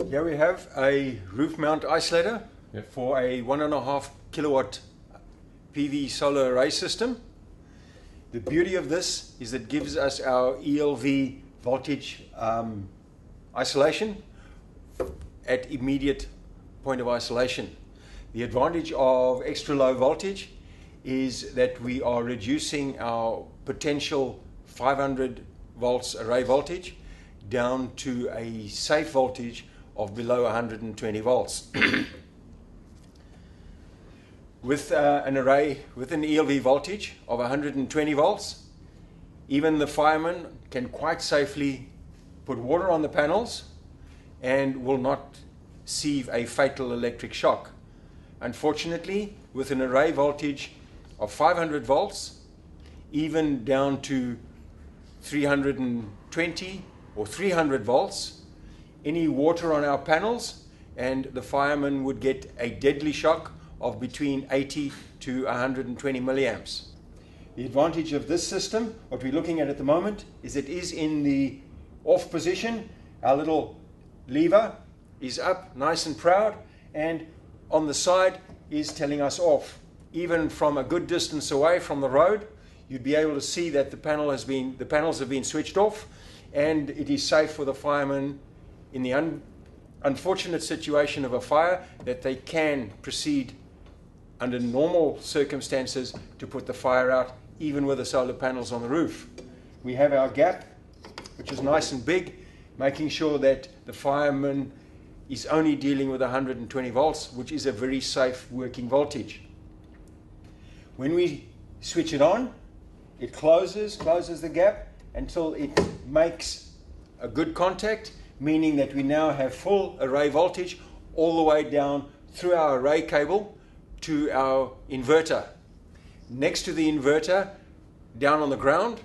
Here we have a roof mount isolator for a 1.5 kilowatt PV solar array system. The beauty of this is it gives us our ELV voltage isolation at immediate point of isolation. The advantage of extra low voltage is that we are reducing our potential 500 volts array voltage down to a safe voltage of below 120 volts. With an array with an ELV voltage of 120 volts, even the fireman can quite safely put water on the panels and will not receive a fatal electric shock. Unfortunately, with an array voltage of 500 volts, even down to 320 or 300 volts, any water on our panels and the fireman would get a deadly shock of between 80 to 120 milliamps. The advantage of this system, what we're looking at the moment, is it is in the off position. Our little lever is up nice and proud, and on the side is telling us off. Even from a good distance away from the road, you'd be able to see that the panels have been switched off, and it is safe for the fireman in the unfortunate situation of a fire that they can proceed under normal circumstances to put the fire out, even with the solar panels on the roof. We have our gap, which is nice and big, making sure that the fireman is only dealing with 120 volts, which is a very safe working voltage. When we switch it on, it closes the gap until it makes a good contact, meaning that we now have full array voltage all the way down through our array cable to our inverter. Next to the inverter, down on the ground,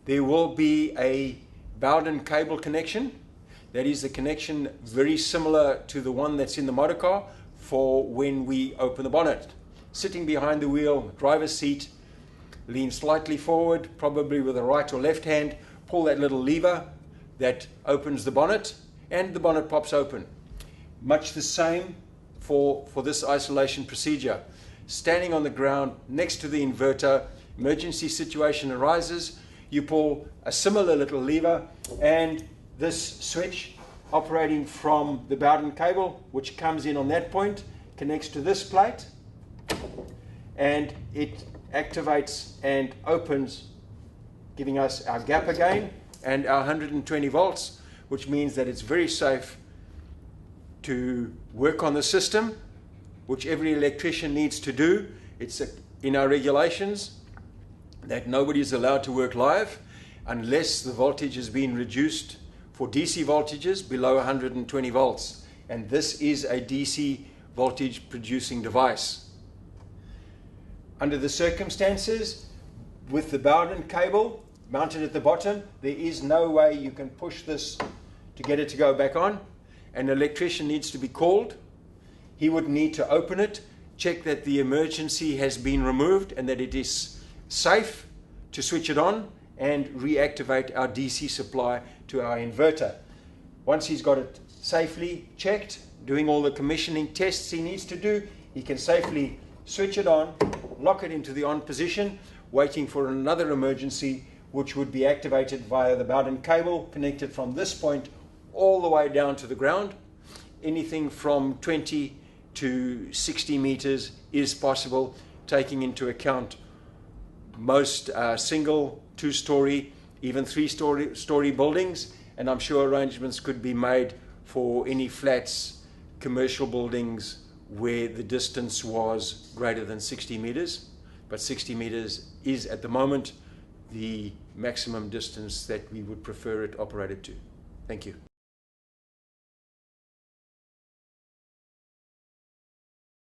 there will be a Bowden cable connection. That is the connection very similar to the one that's in the motor car for when we open the bonnet. Sitting behind the wheel, driver's seat, lean slightly forward, probably with the right or left hand, pull that little lever that opens the bonnet, and the bonnet pops open. Much the same for this isolation procedure. Standing on the ground next to the inverter, emergency situation arises, you pull a similar little lever, and this switch operating from the Bowden cable, which comes in on that point, connects to this plate, and it activates and opens, giving us our gap again and our 120 volts, which means that it's very safe to work on the system, which every electrician needs to do. It's in our regulations that nobody is allowed to work live unless the voltage has been reduced for DC voltages below 120 volts. And this is a DC voltage producing device. Under the circumstances, with the Bowden cable mounted at the bottom, there is no way you can push this to get it to go back on. An electrician needs to be called. He would need to open it, check that the emergency has been removed and that it is safe to switch it on and reactivate our DC supply to our inverter. Once he's got it safely checked, doing all the commissioning tests he needs to do, he can safely switch it on, lock it into the on position, waiting for another emergency, which would be activated via the Bowden cable connected from this point all the way down to the ground. Anything from 20 to 60 meters is possible, taking into account most single, two-story, even three-story buildings, and I'm sure arrangements could be made for any flats, commercial buildings where the distance was greater than 60 meters, but 60 meters is at the moment the maximum distance that we would prefer it operated to. Thank you.